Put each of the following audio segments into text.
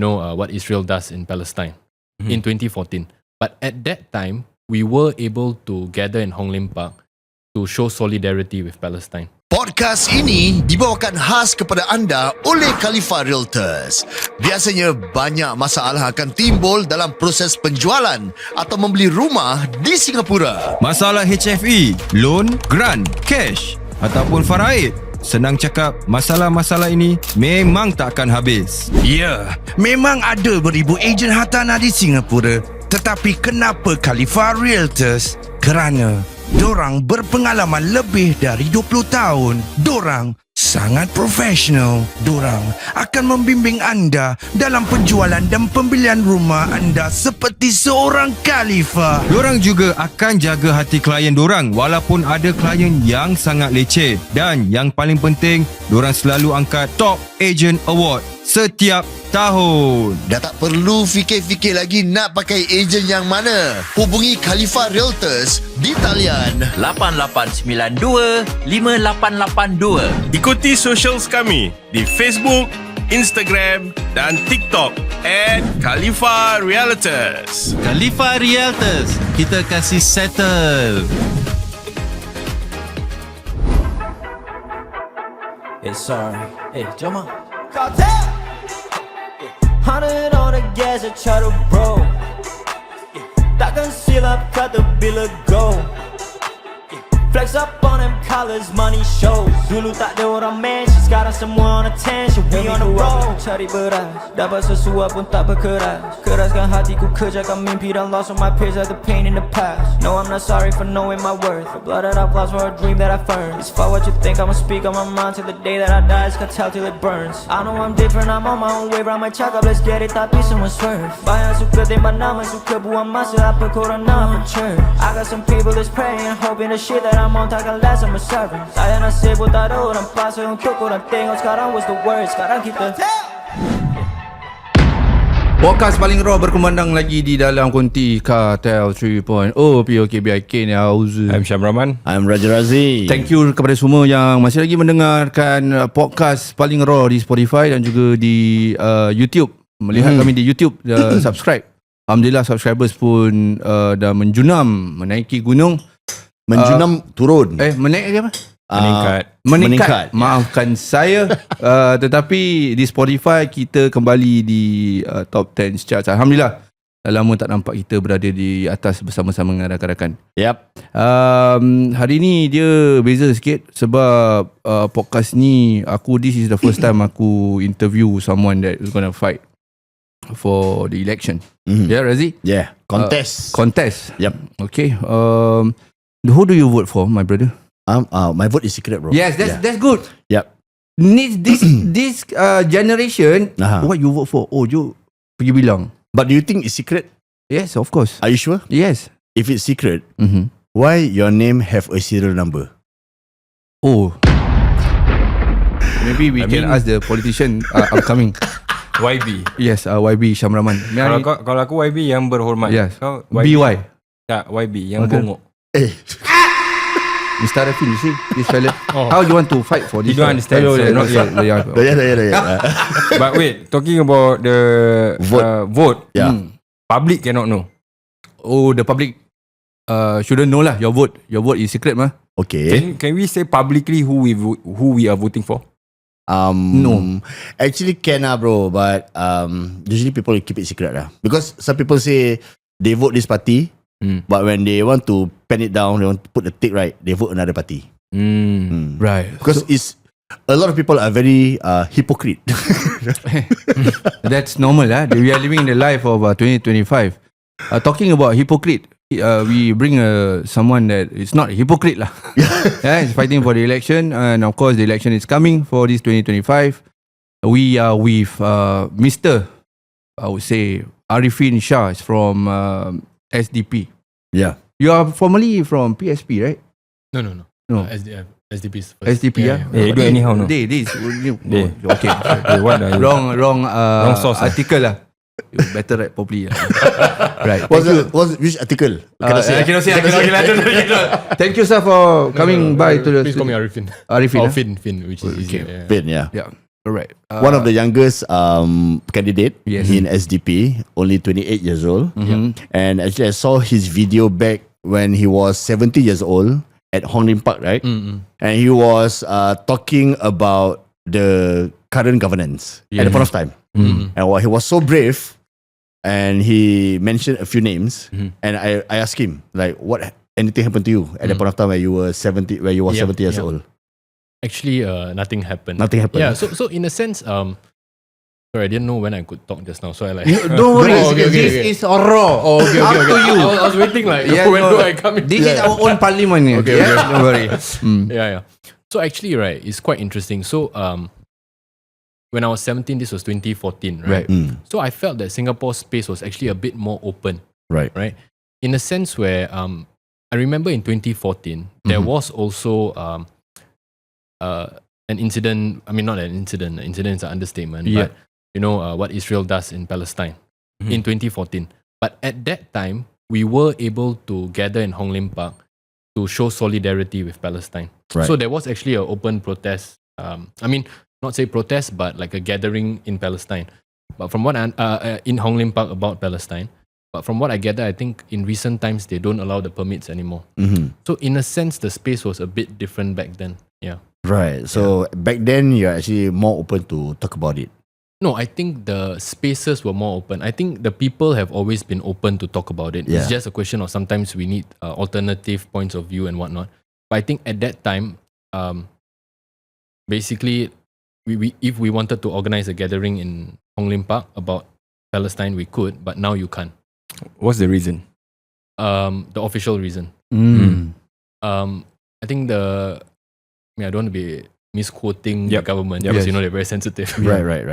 what Israel does in Palestine in 2014. But at that time, we were able to gather in Hong Lim Park to show solidarity with Palestine. Podcast ini dibawakan khas kepada anda oleh KHALIFA Realtors. Biasanya banyak masalah akan timbul dalam proses penjualan atau membeli rumah di Singapura. Masalah HFE, loan, grant, cash ataupun faraid. Senang cakap, masalah-masalah ini memang takkan habis. Ya, memang ada beribu ejen hartanah di Singapura. Tetapi kenapa KHALIFA Realtors? Kerana dorang berpengalaman lebih dari 20 tahun. Dorang sangat profesional. Dorang akan membimbing anda dalam penjualan dan pembelian rumah anda seperti seorang Khalifah. Dorang juga akan jaga hati klien dorang walaupun ada klien yang sangat leceh. Dan yang paling penting, dorang selalu angkat Top Agent Award setiap tahun. Dah tak perlu fikir-fikir lagi nak pakai ejen yang mana. Hubungi KHALIFA Realtors di talian 8892-5882. Ikuti socials kami di Facebook, Instagram dan TikTok @KHALIFA Realtors. KHALIFA Realtors, kita kasih settle. Sorry. Jom ah. KAHTEL. 100 on the gas, I try to roll. Takkan silap kata bila go. Flex up on them collars, money shows. Dulu tak ada orang mention, sekarang semua on attention. We on the road, cari beras. Dapat sesuap pun tak berkeras. Keraskan hatiku, kerjakan mimpi dan lost on my peers like the pain in the past. No, I'm not sorry for knowing my worth. The blood that I've lost for a dream that I earned. It's for what you think, I'ma speak on my mind till the day that I die. It's KAHTEL till it burns. I know I'm different, I'm on my own way. Round my cakap, let's get it, tapi semua swerve. Banyak suka tembak nama, suka buang masa. Apa korang nak percaya? I got some people that's praying, hoping the shit that I'm on takkan last, I'm a servant. Saya nasib pun tak ada orang pasal untuk korang tengok. Sekarang was the word, sekarang kita Podcast paling raw berkumandang lagi di dalam konti KAHTEL 3.0 POKBIK ni. I'm Syam Rahman. I'm Raja Razi. Thank you kepada semua yang masih lagi mendengarkan podcast paling raw di Spotify dan juga di YouTube. Melihat kami di YouTube, subscribe. Alhamdulillah subscribers pun dah menjunam, menaiki gunung. Menjunam turun. Menaik apa? Meningkat. Maafkan saya. Tetapi di Spotify kita kembali di top 10 charts. Alhamdulillah. Dah lama tak nampak kita berada di atas bersama-sama dengan rakan-rakan. Yep. Hari ni dia beza sikit sebab podcast ni this is the first time aku interview someone that is gonna fight for the election. Yeah, Razi? Yeah. Contest. Yep. Okay. Who do you vote for, my brother? My vote is secret, bro. Yes, that's good. Yep. This generation, what you vote for? Oh, you pergi bilang. But do you think it's secret? Yes, of course. Are you sure? Yes. If it's secret, why your name have a serial number? Oh. Maybe we can ask the politician upcoming. YB. Yes, YB Syam Rahman. Kalau aku YB yang berhormat. Yes. Kau BY. Tak, YB yang bongok. Mr. Rafin, you see this fella? How you want to fight for this? You don't understand. Not yet. But wait, talking about the vote. Yeah. Public cannot know. Oh, the public shouldn't know lah. Your vote is secret mah. Okay. Can we say publicly who we are voting for? No. Actually can bro, but usually people keep it secret because some people say they vote this party. But when they want to pen it down, they want to put the tick right, they vote another party. Right. Because it's a lot of people are very hypocrite. That's normal lah. We are living in the life of 2025. Talking about hypocrite, we bring someone that is not a hypocrite lah. He's fighting for the election, and of course the election is coming for this 2025. We are with Mr. I would say Arifin Shah is from SDP. Yeah. You are formerly from PSP, right? No. SDP is first. SDP, yeah. You do anyhow, no? This. Okay. What are you? Wrong source article lah. You better write properly. Right. Which article? I cannot say. Thank you, sir, for coming by to the. Please call me Arifin. Arifin. Finn, which is easier. Finn, yeah. Alright. One of the youngest candidate Yes. in SDP, only 28 years old. And actually, I saw his video back when he was 70 years old at Hong Lim Park, right? And he was talking about the current governance at the point of time. And he was so brave, and he mentioned a few names. And I asked him, like, anything happened to you at the point of time where you were 70, where you were 70 years old? Actually, nothing happened. Nothing happened. Yeah, so in a sense, sorry, I didn't know when I could talk just now. So I like. Don't worry, Okay. this is raw. Oh, okay. Up to you. I was waiting like, when do I come in? This is our own parliament. Okay. Don't worry. Yeah. So actually, right, it's quite interesting. So when I was 17, this was 2014, right? So I felt that Singapore's space was actually a bit more open, Right. in a sense where I remember in 2014 there was also an incident. I mean, not an incident. An incident is an understatement. Yeah. But you know what Israel does in Palestine in 2014. But at that time, we were able to gather in Hong Lim Park to show solidarity with Palestine. Right. So there was actually an open protest. I mean, not say protest, but like a gathering in Palestine. But from what in Hong Lim Park about Palestine. But from what I gather, I think in recent times they don't allow the permits anymore. So in a sense, the space was a bit different back then. Yeah. Right. So back then, you're actually more open to talk about it. No, I think the spaces were more open. I think the people have always been open to talk about it. Yeah. It's just a question of sometimes we need alternative points of view and whatnot. But I think at that time, basically, we if we wanted to organize a gathering in Hong Lim Park about Palestine, we could, but now you can't. What's the reason? The official reason. I think I don't want to be misquoting the government because you know they're very sensitive. Right.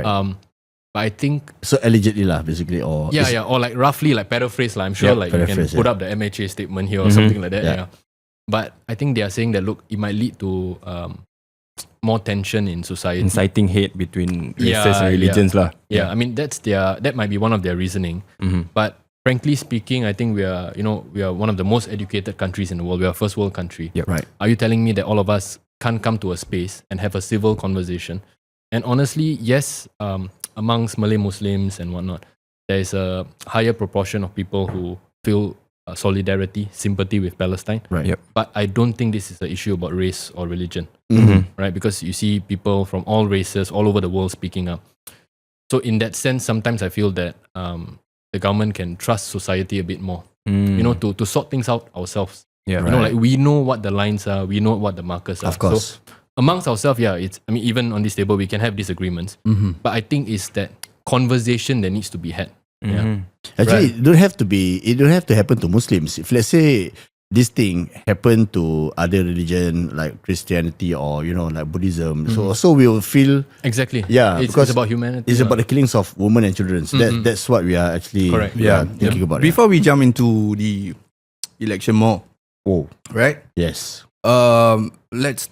But I think So allegedly lah, basically, or or like roughly like paraphrase lah. I'm sure like you can paraphrase, put up the MHA statement here or something like that. Yeah. But I think they are saying that look, it might lead to more tension in society. Inciting hate between Yeah, races and religions lah. Yeah, I mean that might be one of their reasoning. But frankly speaking, I think we are one of the most educated countries in the world. We are a first world country. Yep. Right. Are you telling me that all of us can't come to a space and have a civil conversation? And honestly, yes, amongst Malay Muslims and whatnot, there is a higher proportion of people who feel solidarity, sympathy with Palestine. Right. Yep. But I don't think this is an issue about race or religion, right? Because you see people from all races all over the world speaking up. So in that sense, sometimes I feel that the government can trust society a bit more, to sort things out ourselves. Yeah. You know, like we know what the lines are, we know what the markers are. Of course. So amongst ourselves, even on this table, we can have disagreements. But I think it's that conversation that needs to be had. Yeah. Actually, it don't have to happen to Muslims. If let's say this thing happened to other religion like Christianity or like Buddhism, so also we will feel Exactly. Yeah, It's because about humanity. it's about the killings of women and children. So that's what we are actually Correct. thinking about. Before we jump into the election more, right? Yes. Let's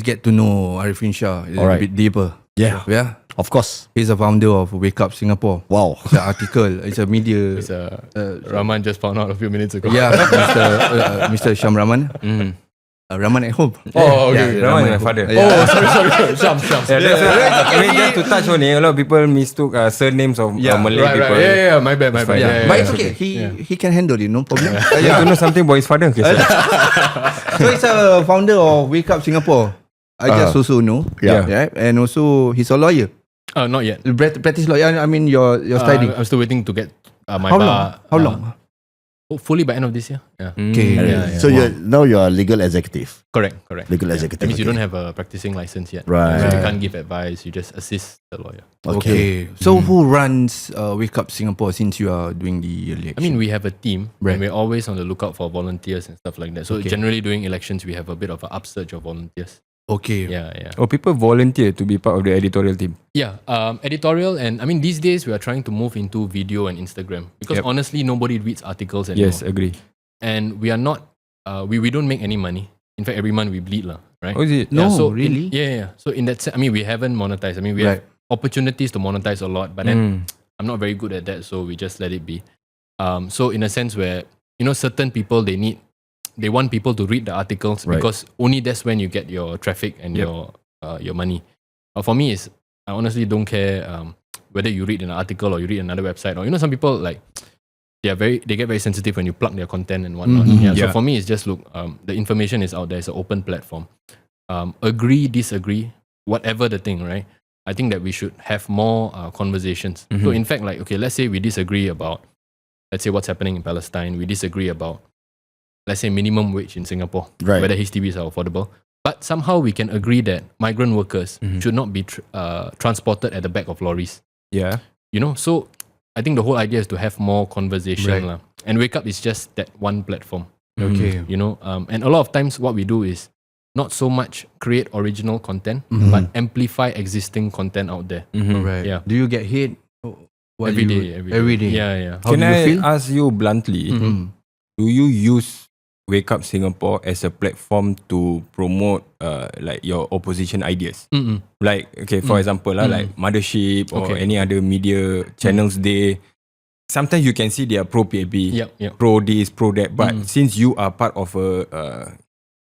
get to know Arifin Shah a Alright. bit deeper. Yeah. Of course. He's a founder of Wake Up Singapore. Wow. It's an article. It's a media. It's Rahman just found out a few minutes ago. Yeah, Mr. Syam Rahman. Rahman at home. Oh, okay. Yeah, Rahman, at my home. father. Yeah. Oh, sorry. Sham. I mean, just to touch on it, a lot of people mistook surnames of Malay people. Yeah, my bad. Yeah. Yeah, But yeah, it's okay. He can handle it, no problem. You have to know something about his father. Okay, sir. So he's a founder of Wake Up Singapore. I just also know. Yeah. And also he's a lawyer. Not yet. Practice lawyer. I mean, you're studying. I'm still waiting to get my How bar. long? How long? Hopefully by end of this year. Yeah. Okay. Yeah. So you're legal executive. Correct. Legal Yeah. executive. That means you okay. don't have a practicing license yet. Right. So you can't give advice. You just assist the lawyer. Okay. So who runs Wake Up Singapore since you are doing the election? I mean, we have a team, Right. and we're always on the lookout for volunteers and stuff like that. So generally during elections, we have a bit of an upsurge of volunteers. okay. Yeah. Oh, people volunteer to be part of the editorial team. Yeah, editorial, and I mean these days we are trying to move into video and Instagram because Yep. honestly nobody reads articles anymore. Yes, agree. And we are not, we don't make any money. In fact, every month we bleed lah, right? Oh, is it? No, so really? Yeah. So in that sense, I mean we haven't monetized. I mean we have opportunities to monetize a lot, but then I'm not very good at that, so we just let it be. So in a sense where certain people they want people to read the articles Right. because only that's when you get your traffic and your money. For me, I honestly don't care whether you read an article or you read another website, or some people like they get very sensitive when you plug their content and whatnot. So for me, it's just look, the information is out there. It's an open platform. Agree, disagree, whatever the thing, right? I think that we should have more conversations. So in fact, like, okay, let's say we disagree about, let's say, what's happening in Palestine. We disagree about, let's say, minimum wage in Singapore, whether HDBs are affordable. But somehow we can agree that migrant workers should not be transported at the back of lorries. Yeah. So I think the whole idea is to have more conversation. Right. And Wake Up is just that one platform. Okay. And a lot of times what we do is not so much create original content, but amplify existing content out there. Right. Yeah. Do you get hate? Every day. Yeah. How Can do you I feel? ask you bluntly, do you use Wake Up Singapore as a platform to promote like your opposition ideas? Like, okay, for example, like Mothership or any other media channels, sometimes you can see they are pro PAP, pro this, pro that. But since you are part of a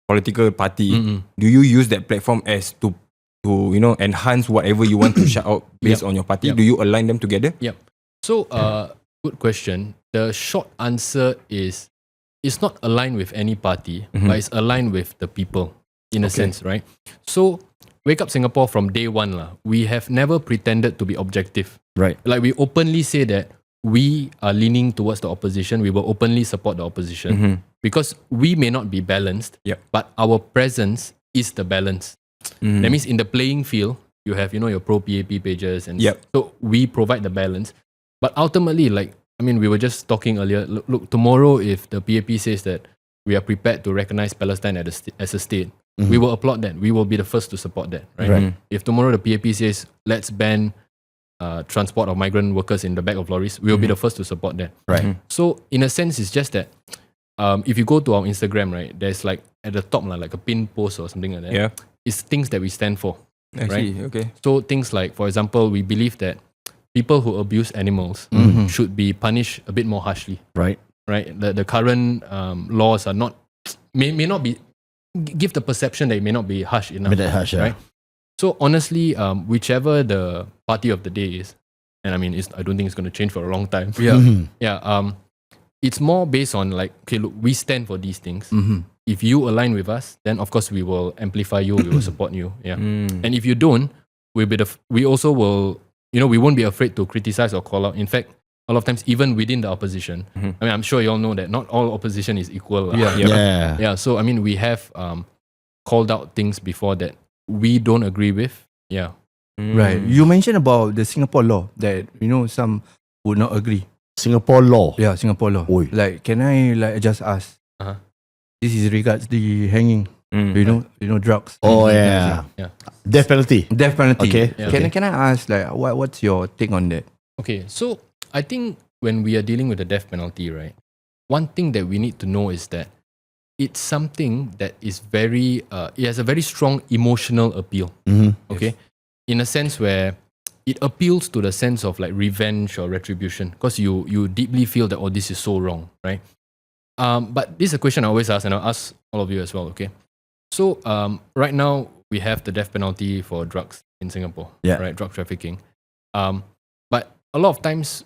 political party, do you use that platform as to enhance whatever you want to shout out based on your party? Do you align them together? Yep. So, good question. The short answer is, it's not aligned with any party, but it's aligned with the people in a sense, right? So, Wake Up Singapore from day one, we have never pretended to be objective. Right. Like, we openly say that we are leaning towards the opposition. We will openly support the opposition because we may not be balanced, but our presence is the balance. That means in the playing field, you have, your pro-PAP pages, and so we provide the balance. But ultimately, we were just talking earlier, look, tomorrow if the PAP says that we are prepared to recognize Palestine as a state, we will applaud that. We will be the first to support that, right? If tomorrow the PAP says, let's ban transport of migrant workers in the back of lorries, we will be the first to support that. Right. So in a sense, it's just that if you go to our Instagram, right, there's like at the top, like a pin post or something like that. Yeah. It's things that we stand for. I see. Okay. So things like, for example, we believe that people who abuse animals should be punished a bit more harshly. Right. Right. The current laws are not may not be give the perception that it may not be harsh enough. Right. So honestly, whichever the party of the day is, and I don't think it's going to change for a long time. It's more based on like, okay, look, we stand for these things. If you align with us, then of course we will amplify you, we will support you. Yeah. And if you don't, we also will, we won't be afraid to criticize or call out. In fact, a lot of times, even within the opposition, I'm sure you all know that not all opposition is equal. Yeah. So, we have called out things before that we don't agree with. Yeah. Right. You mentioned about the Singapore law that, some would not agree. Singapore law. Yeah, Singapore law. Oi. Like, can I just ask? This is regards the hanging. Drugs. Oh yeah. Death penalty. Death penalty. Okay. Yeah. Can I ask, like, what's your take on that? Okay, so I think when we are dealing with the death penalty, right, one thing that we need to know is that it's something that is it has a very strong emotional appeal. Okay, in a sense where it appeals to the sense of like revenge or retribution, because you deeply feel that, oh, this is so wrong, right? But this is a question I always ask, and I'll ask all of you as well. Okay, so right now we have the death penalty for drugs in Singapore, right? Drug trafficking. But a lot of times,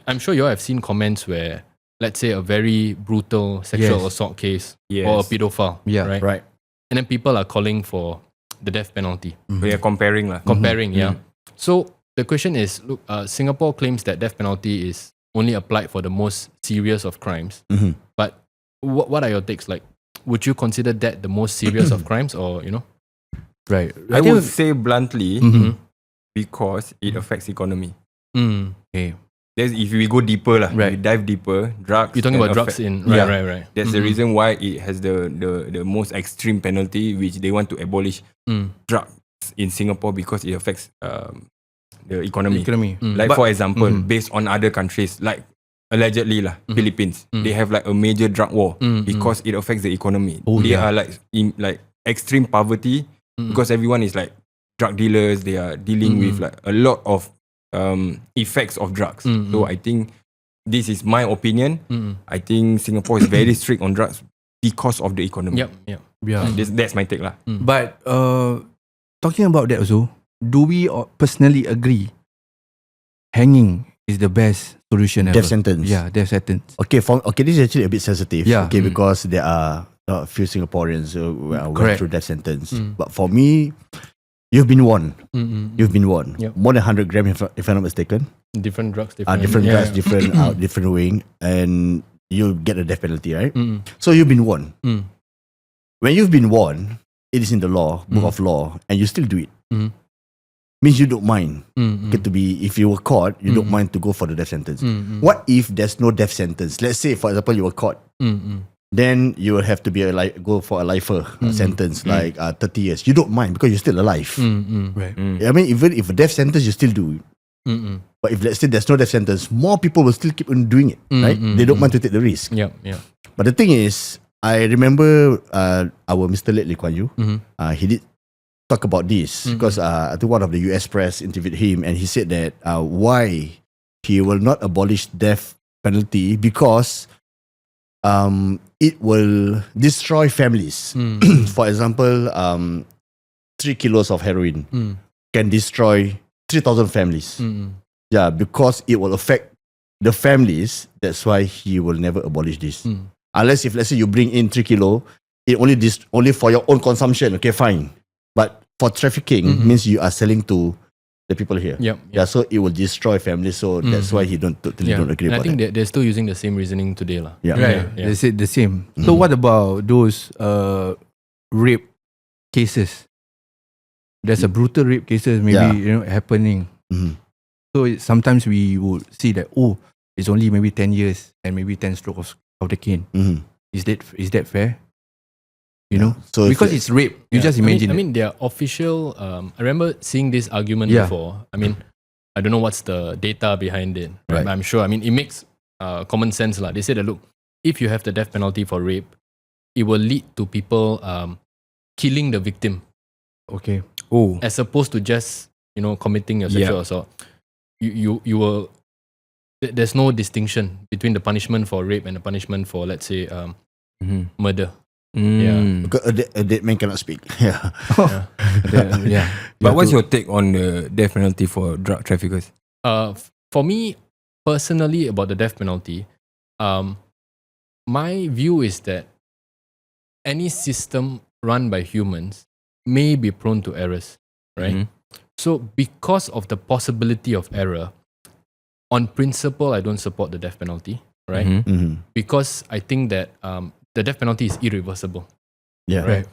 I'm sure you all have seen comments where, let's say, a very brutal sexual assault case or a pedophile, right? And then people are calling for the death penalty. We are comparing. So the question is, look, Singapore claims that death penalty is only applied for the most serious of crimes. But what are your takes? Like, would you consider that the most serious of crimes, or Right. I would say bluntly, because it affects economy. Okay. If we go deeper, we dive deeper, drugs. You're talking about drugs in right. That's the reason why it has the most extreme penalty, which they want to abolish drugs in Singapore, because it affects the economy. Like, for example, based on other countries, like allegedly Philippines, they have like a major drug war because it affects the economy. They are like in like extreme poverty because everyone is like drug dealers. They are dealing with like a lot of effects of drugs. So I think this is my opinion. I think Singapore is very strict on drugs because of the economy. Yep. That's my take lah. But talking about that also, do we personally agree hanging is the best solution ever? Death sentence. Yeah, death sentence. Okay, this is actually a bit sensitive. Yeah. Okay, because there are a few Singaporeans who went Correct. through death sentence. But for me, you've been warned. You've been warned. Yep. More than 100 grams, if I'm not mistaken. Different drugs, Different drugs, different different weighing, and you get a death penalty, right? So you've been warned. When you've been warned, it is in the law, book of law, and you still do it. Means you don't mind. Get to be, if you were caught, you don't mind to go for the death sentence. What if there's no death sentence? Let's say, for example, you were caught. Then you will have to be go for a lifer sentence, like 30 years. You don't mind because you're still alive. Right. I mean, even if a death sentence, you still do it. But if let's say there's no death sentence, more people will still keep on doing it, right? They don't mind to take the risk. Yeah. But the thing is, I remember our Mr. Late Lee Kuan Yew, he did talk about this because I think one of the US press interviewed him, and he said that why he will not abolish death penalty because it will destroy families. For example, 3 kilos of heroin can destroy 3,000 families. Yeah, because it will affect the families. That's why he will never abolish this. Unless if let's say you bring in 3 kilo, it only for your own consumption. Okay, fine. But for trafficking means you are selling to the people here. Yeah, so it will destroy families. So that's why he don't agree and about I think that. they're still using the same reasoning today, lah. Yeah. Right. They said the same. So what about those rape cases? There's a brutal rape cases maybe happening. So sometimes we would see that it's only maybe 10 years and maybe 10 strokes of the cane. Is that fair? You know, So because it's rape. You just imagine. I mean, their official. I remember seeing this argument before. I mean, I don't know what's the data behind it. Right? But I'm sure. I mean, it makes common sense, lah. They say that look, if you have the death penalty for rape, it will lead to people killing the victim. Okay. As opposed to just committing your sexual assault. You will. There's no distinction between the punishment for rape and the punishment for, let's say, murder. Because a dead man cannot speak. Yeah. But what's your take on the death penalty for drug traffickers? For me personally, about the death penalty, my view is that any system run by humans may be prone to errors, right? So because of the possibility of error, on principle, I don't support the death penalty, right? Because I think that the death penalty is irreversible. Yeah. Right.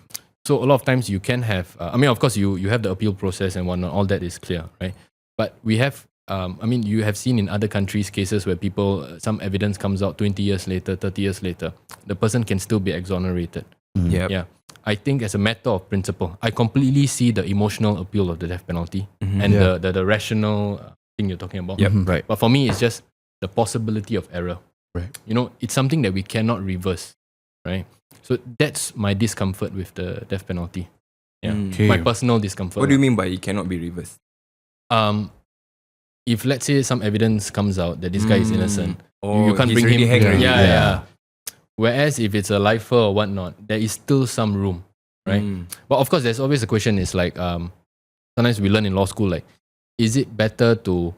So a lot of times you can have, I mean, of course, you have the appeal process and whatnot, all that is clear, right? But we have, I mean, you have seen in other countries cases where people, some evidence comes out 20 years later, 30 years later, the person can still be exonerated. Yeah. I think as a matter of principle, I completely see the emotional appeal of the death penalty and the rational thing you're talking about. Right. But for me, it's just the possibility of error. Right. It's something that we cannot reverse, right? So that's my discomfort with the death penalty. Yeah. My personal discomfort. What do you mean by it cannot be reversed? If let's say some evidence comes out that this guy is innocent, you can't he's bring already him. hanged. Yeah. Whereas if it's a lifer or whatnot, there is still some room, right? But of course, there's always a question is like, sometimes we learn in law school, like, is it better to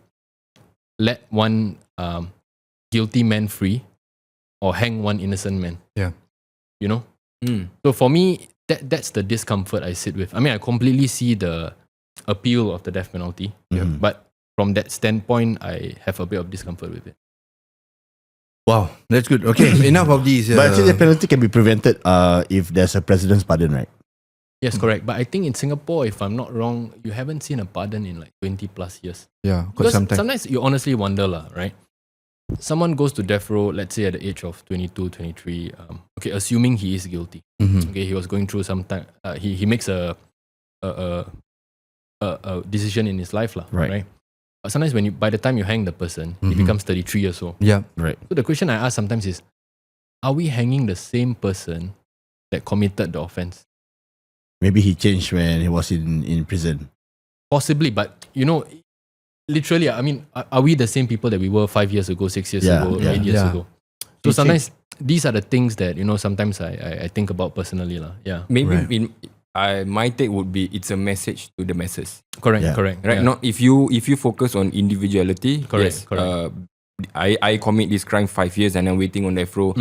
let one guilty man free or hang one innocent man? Yeah. So for me, that's the discomfort I sit with. I mean, I completely see the appeal of the death penalty, but from that standpoint, I have a bit of discomfort with it. Wow, that's good. Okay, enough of these. But actually, the penalty can be prevented if there's a president's pardon, right? Yes, correct. But I think in Singapore, if I'm not wrong, you haven't seen a pardon in like 20 plus years. Yeah, because sometimes you honestly wonder, right? Someone goes to death row, let's say at the age of 22, 23. Okay, assuming he is guilty. Okay, he was going through some time. He makes a decision in his life, right? But sometimes by the time you hang the person, he becomes 33 years old. Yeah, right. So the question I ask sometimes is, are we hanging the same person that committed the offense? Maybe he changed when he was in prison. Possibly, but literally, I mean, are we the same people that we were 5 years ago, 6 years ago, 8 years ago? So sometimes these are the things that, sometimes I think about personally. Yeah. Maybe my take would be it's a message to the masses. Correct, Yeah. correct. Right? Yeah. Not if you focus on individuality. Correct, yes, correct. I commit this crime 5 years and I'm waiting on death row.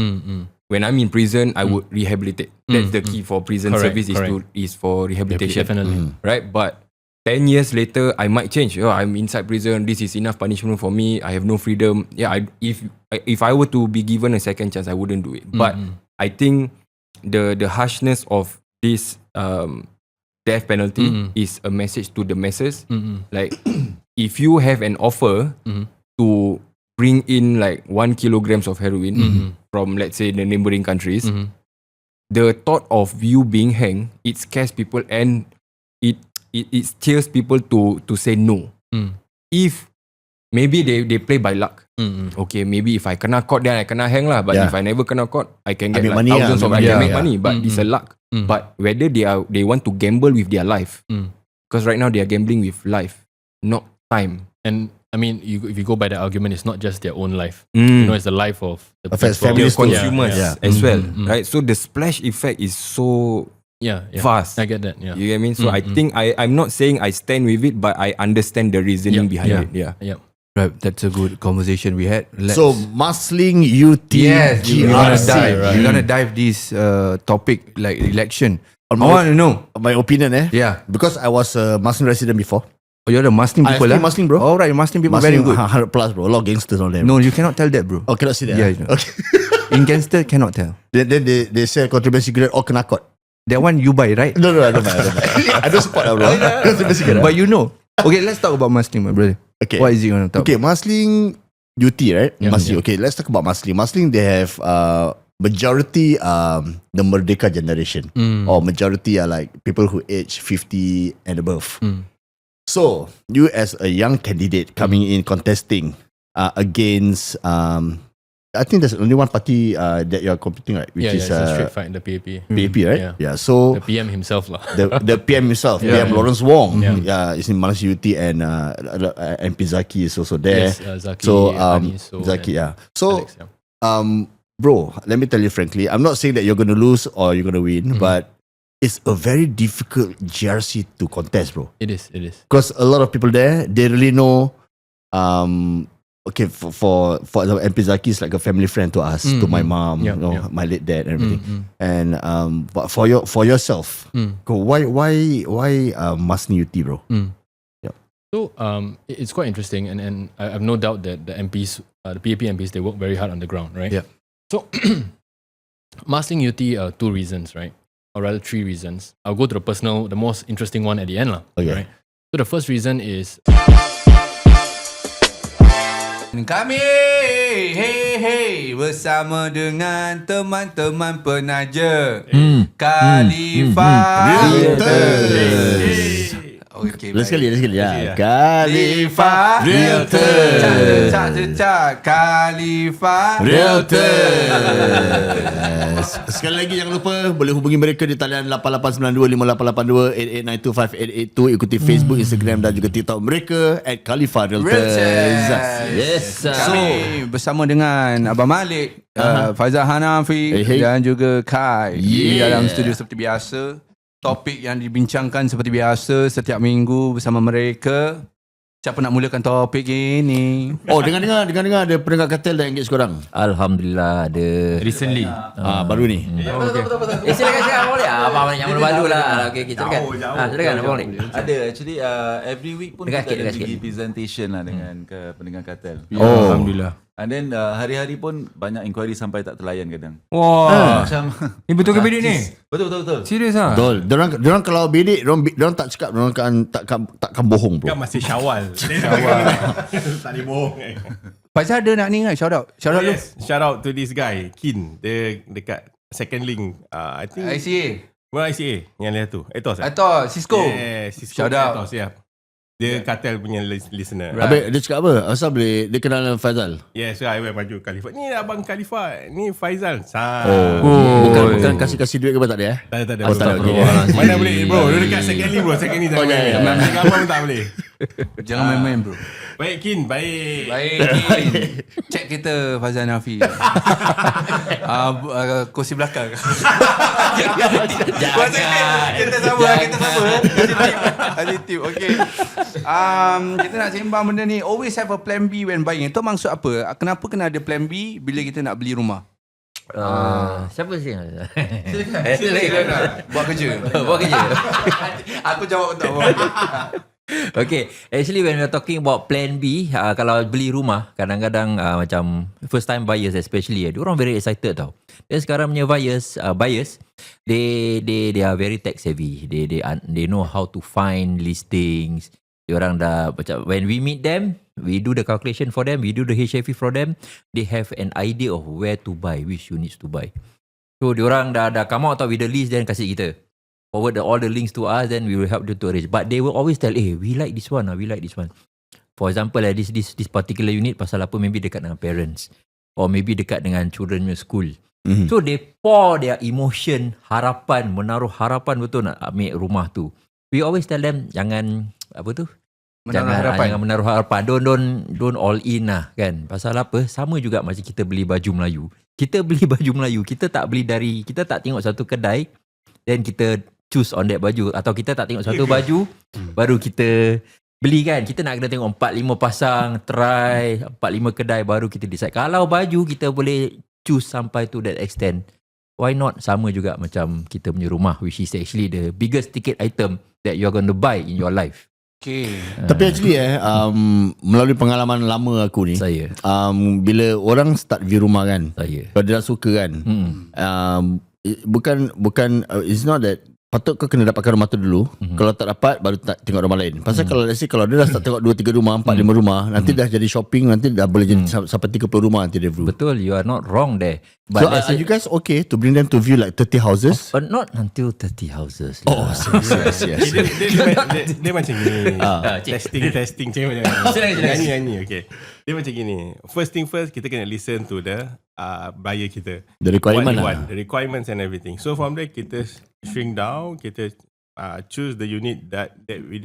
When I'm in prison, I would rehabilitate. That's the key for prison Correct, service is for rehabilitation. Definitely. Right? But 10 years later, I might change. Oh, I'm inside prison. This is enough punishment for me. I have no freedom. Yeah, if I were to be given a second chance, I wouldn't do it. But I think the harshness of this death penalty is a message to the masses. Like, if you have an offer to bring in like 1 kilograms of heroin from, let's say, the neighboring countries, the thought of you being hanged, it scares people and it steers people to say no. If maybe they play by luck. Okay, maybe if I kena caught, then I kena hang lah. But if I never kena caught, I can get make like money thousands lah, of make I can money, make money. But it's a luck. But whether they want to gamble with their life, because right now they are gambling with life, not time. And I mean, if you go by the argument, it's not just their own life. You know, it's the life of the Of its people. families too. Consumers Yeah. as well, right? So the splash effect is so Yeah, vast. I get that. Yeah. You get what I mean? So I think I'm not saying I stand with it, but I understand the reasoning behind it. Yeah. Yep. Right, that's a good conversation we had. So Muslim UT yes, we're gonna GRC, dive. right? We're gonna dive this topic like election. I my- want to know. My opinion, Yeah. because I was a Muslim resident before. Oh, you're the Muslim I people, speak Muslim, bro. All right, Muslim people Muslim, very good. 100 plus, bro. A lot of gangsters on there. No, you cannot tell that, bro. Oh, cannot see that. Yeah, ah? Okay. In gangster, cannot tell. then they sell contraband cigarette or kena caught. That one you buy, right? No, I don't buy. I don't support that, bro. Contraband cigarette. But you know. Okay, let's talk about Muslim, my brother. Okay. What is it going to talk Okay, Muslim UT, right? Yeah, Muslim. yeah. Okay, let's talk about Muslim. Muslim, they have majority the Merdeka generation, or majority are like people who age 50 and above. So you as a young candidate coming in contesting against I think there's only one party that you're competing, right? Which is it's a straight fight, the PAP. PAP, right? Yeah. So The PM himself lah. the PM himself, Yeah, PM yeah. Lawrence Wong, Yeah. is in Malaysia UT, and MP Zaki is also there. Yes, Zaki, So Aniso, Zaki, and So Alex, yeah. bro, let me tell you frankly, I'm not saying that you're going to lose or you're going to win, but it's a very difficult GRC to contest, bro. It is. Because a lot of people there, they really know. Okay, for example, MP Zaki is like a family friend to us, to my mom, Yeah, you know, yeah. my late dad and everything. And but for yourself, why Muslim UT, bro? So it's quite interesting, and I have no doubt that the MPs, the PAP MPs, they work very hard on the ground, right? Yeah. So Muslim UT, 2 reasons, right? Or rather 3 reasons. I'll go to the most interesting one at the end lah. Okay. Right? So the first reason is Kami hey bersama dengan teman-teman penaja KHALIFA Realtors. Okay, Lagi sekali ya. KHALIFA Realtors. Cak KHALIFA Realtors. Sekali lagi jangan lupa boleh hubungi mereka di talian 88925882 Ikuti Facebook, Instagram dan juga TikTok mereka @KHALIFA Realtors. Yes. Kami bersama dengan Abang Malik, Faizal Hanafi Hey. dan juga Kai di Yeah. dalam studio seperti biasa. Topik yang dibincangkan seperti biasa setiap minggu bersama mereka. Siapa nak mulakan topik ini? Oh, dengar ada pendengar KAHTEL dah engage korang. Alhamdulillah ada. Recently. Baru ni. Silakan boleh. Abang yang baru lah. Okey, silakan. Silakan abang boleh. Ada actually every week pun Dekat kita ada sikit. pergi presentation lah dengan ke pendengar KAHTEL. Oh. Alhamdulillah. And then hari-hari pun banyak inquiry sampai tak terlayan kadang. Wah. Macam Ni betul ke bidik ni? betul. Serius ah? Betul. Diorang kalau bedik, diorang tak cakap, diorang takkan bohong, bro. Kan masih Syawal. Tak boleh bohong. Faizal ada nak ni kan? Shout out lu. Yes, shout out to this guy, Kin. Dia dekat second link. I think ICA Well, ICA yang lihat tu. Etos lah. atau Cisco. Yeah, Cisco. Shout out. Etos, yeah. Dia KAHTEL punya listener. Habis dia cakap apa? Asal boleh dia kenal dengan Faizal? Yeah, so I went maju KHALIFA. Ni abang KHALIFA. Ni Faizal. Bukan kasih duit ke apa tak ada Tak ada. Oh, tak ada. Okay. Mana boleh bro? Dia dekat second link bro. Second link tak boleh. Nak ambil gambar pun tak boleh. Jangan main-main bro. Baik Kin, baik. Cek kita Fazal Nafi. Kursi belakang. Jangan. Kita sama. Ada tip. Okay. Kita nak sembang benda ni. Always have a plan B when buying. Itu maksud apa? Kenapa kena ada plan B bila kita nak beli rumah? Siapa sih? Silakan. Buat kerja. Aku jawab untuk awak. Okay, actually when we're talking about plan B, kalau beli rumah, kadang-kadang macam first time buyers especially, diorang very excited tau. Dan sekarang punya buyers, they are very tech savvy. They know how to find listings. Diorang dah macam when we meet them, we do the calculation for them, we do the HFE for them. They have an idea of where to buy, which units to buy. So diorang dah come out tau with the list, then kasih kita. Forward all the links to us, then we will help you to arrange. But they will always tell, we like this one, we like this one. For example, this particular unit pasal apa, maybe dekat dengan parents, or maybe dekat dengan children punya school. So they pour their emotion, harapan, menaruh harapan betul nak ambil rumah tu. We always tell them, jangan jangan menaruh harapan. Don't all in lah kan. Pasal apa? Sama juga macam kita beli baju Melayu. Kita beli baju Melayu, kita tak tengok satu kedai, then kita choose on that baju, atau kita tak tengok satu baju baru kita beli kan. Kita nak kena tengok 4-5 pasang, try 4-5 kedai baru kita decide. Kalau baju kita boleh choose sampai to that extent, why not? Sama juga macam kita punya rumah, which is actually the biggest ticket item that you're going to buy in your life. Okay. Tapi actually melalui pengalaman lama aku ni, saya bila orang start view rumah kan, kalau dia dah suka kan, bukan it's not that patut kau kena dapatkan rumah tu dulu. Kalau tak dapat baru tengok rumah lain. Pasal kalau let's say kalau dia dah start tengok 2-3 rumah, 4-5 rumah, nanti dah jadi shopping, nanti dah boleh jadi sampai 30 rumah nanti dia view. Betul, you are not wrong there. But so are you guys okay to bring them to view like 30 houses? But not until 30 houses. Yes. Dia macam gini. Testing macam nyanyi. Okay. Dia macam gini. First thing first, kita kena listen to the buyer kita. The requirement the requirements and everything. So from there kita shrink down, kita choose the unit that we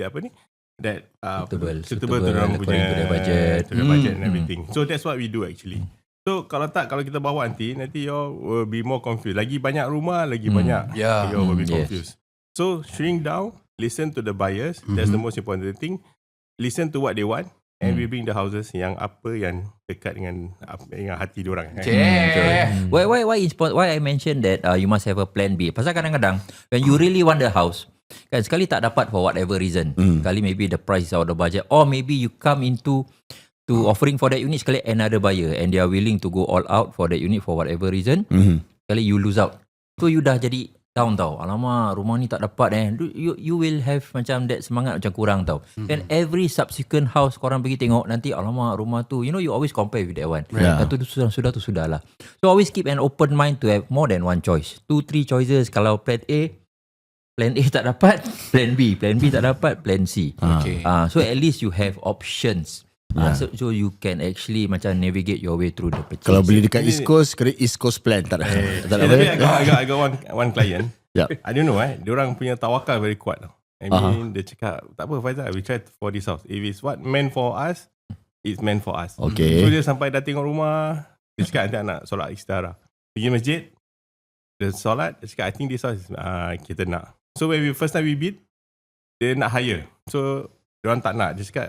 suitable to orang punya budget, and everything. So that's what we do actually. So kalau kita bawa nanti you will be more confused. Lagi banyak rumah, lagi banyak you will be confused. So shrink down, listen to the buyers. That's the most important thing. Listen to what they want. And we bring the houses yang apa yang dekat dengan hati diorang. Why I mentioned that you must have a plan B. Pasal kadang-kadang when you really want the house, kan sekali tak dapat for whatever reason. Sekali maybe the price or the budget, or maybe you come into offering for that unit, sekali another buyer and they are willing to go all out for that unit for whatever reason. Sekali you lose out. So you dah jadi down tau. Alamak, rumah ni tak dapat you will have macam that semangat macam kurang tau. Then every subsequent house korang pergi tengok, nanti alamak rumah tu, you always compare with that one. Tu sudah lah. So always keep an open mind to have more than one choice. 2-3 choices. Kalau plan A tak dapat, plan B tak dapat, plan C. So at least you have options. So you can actually macam navigate your way through the purchase. Kalau beli dekat East Coast, kena East Coast plan tak ada. I got one client. I don't know diorang punya tawakal very kuat. I mean dia cakap tak apa Faizal, we try for this house. If it's what meant for us, it's meant for us. Okay. So dia sampai dah tengok rumah, dia cakap nanti nak solat istihara. Pergi masjid, dia solat, dia cakap I think this house kita nak. So when first time we bid, dia nak hire. So diorang tak nak. Dia cakap,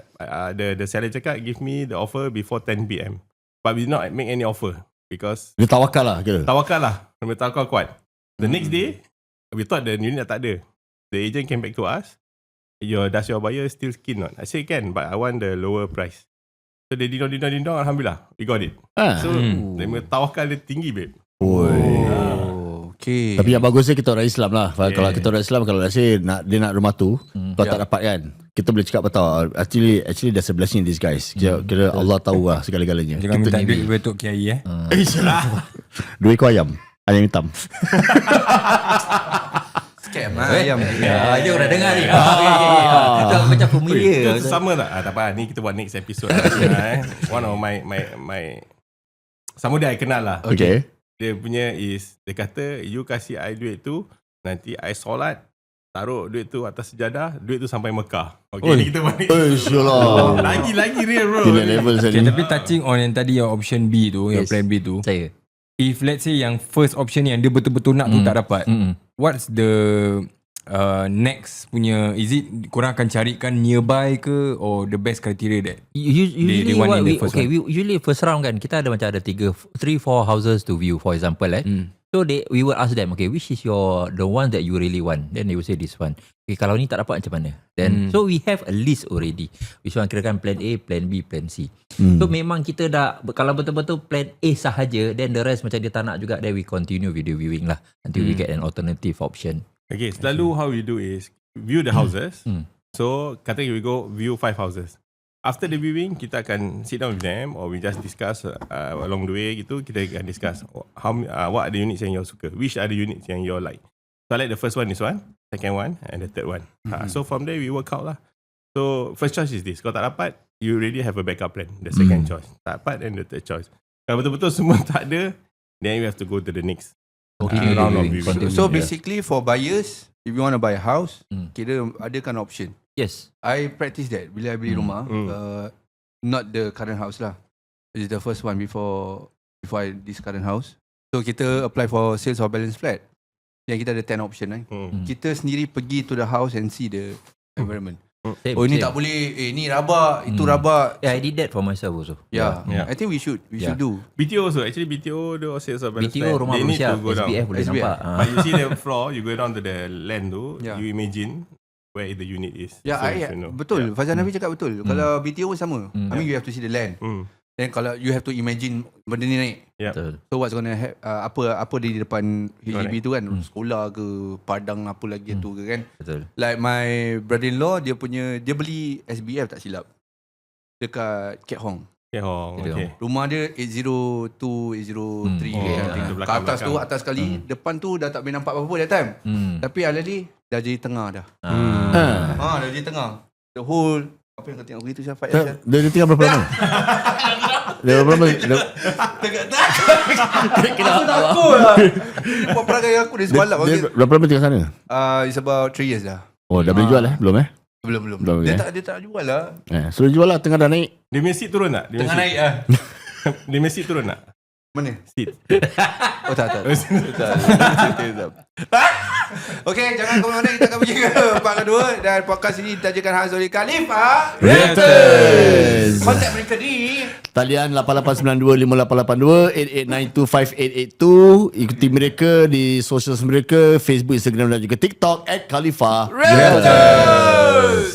the seller cakap, give me the offer before 10 PM. But we did not make any offer. Because dia tawakal lah kira. Tawakal kuat. The next day, we thought the unit tak ada. The agent came back to us. Does your buyer still keen not? I said can, but I want the lower price. So they did not, alhamdulillah, we got it. So, tawakal dia tinggi, babe. Okay. Tapi yang bagusnya kita orang Islam lah. Kalau kita orang Islam, kalau dia nak rumah tu, kalau tak dapat kan, kita boleh cakap apa tau, actually there's a blessing in disguise. Kira Allah tahu lah segala-galanya. Jangan minta duit betul kiai Duit ko ayam hitam. Scam lah ayam. Dia orang dengar ni. Macam familiar. Itu sama tak? Tak apa, ni kita buat next episode. One of my sama dia I kenal lah. Okay. Dia punya is, dia kata, you kasih I duit tu, nanti I solat, taruh duit tu atas sejadah, duit tu sampai Mekah. Okay, ni kita balik. InsyaAllah. Lagi real bro. Tinggal level saya Okay, ni. tapi touching on yang tadi yang option B tu, yang plan B tu. Saya. If let's say yang first option yang dia betul-betul nak tu tak dapat, what's the next punya, is it korang akan carikan nearby ke, or the best criteria that Usually they want what in the we, first okay, one? usually first round kan kita ada macam ada 3-4 houses to view, for example So we will ask them, okay, which is the one that you really want? Then they will say this one. Okay, kalau ni tak dapat macam mana? Then so we have a list already. Which one kirakan plan A, plan B, plan C. So memang kita dah, kalau betul-betul plan A sahaja, then the rest macam dia tak nak juga, then we continue with the viewing lah until we get an alternative option. Okay, selalu how we do is view the houses. So kata we go view 5 houses. After the viewing, kita akan sit down with them, or we just discuss along the way gitu. Kita akan discuss what are the units yang you suka, which are the units yang you like. So I like the first one, this one, second one, and the third one. So from there we work out lah. So first choice is this. Kalau tak dapat, you already have a backup plan. The second choice. Tak dapat, and the third choice. Kalau betul-betul semua tak ada, then you have to go to the next round of viewing. So basically for buyers, if you want to buy a house, kira adakan option. Yes. I practice that bila I beli rumah. Not the current house lah. It's the first one before this current house. So kita apply for sales or balance flat. Yang kita ada 10 option Kita sendiri pergi to the house and see the environment. Ini tak boleh, ni rabak, itu rabak. Yeah, I did that for myself also. Yeah. I think we should do. BTO also, actually BTO the sales of balance BTO flat, rumah they need manusia, to go down. SBF boleh nampak. But you see the floor, you go down to the land tu, you imagine where the unit is. Yeah, so you know. Betul. Fazal Nafi cakap betul. Kalau BTO pun sama. I mean, you have to see the land. Then kalau you have to imagine benda ni naik. Betul. So what's gonna apa di depan HDB tu kan, sekolah ke, padang apa lagi tu ke kan. Betul. Like my brother-in-law, dia beli SBF tak silap, dekat Ket Hong. Okay. Rumah dia 802, 803 Ke atas tu, atas sekali. Depan tu dah tak boleh nampak apa-apa that time. Tapi alali dah jadi tengah dah. Dah jadi tengah. The whole, apa yang kau tengok begitu Syafat? Dia tinggal berapa lama? Dia berapa lama? Aku takut lah. Dia buat perangai aku dia semalam. Dia berapa lama tinggal sana? It's about 3 years dah. Oh, dah boleh jual Belum Belum. Dia tak jual lah. Suruh jual lah, tengah dah naik. Dia punya seat turun tak? Tengah naik lah. Dia punya seat turun tak? Mana? Seat. Oh tak. Okay, jangan ke mana-mana. Kita akan pergi ke part kedua. Dan podcast ini ditajakan khas oleh KHALIFA Realtors. Kontak mereka di Talian 8892-5882-58882. Ikuti mereka di socials mereka, Facebook, Instagram dan juga TikTok @KHALIFA Realtors.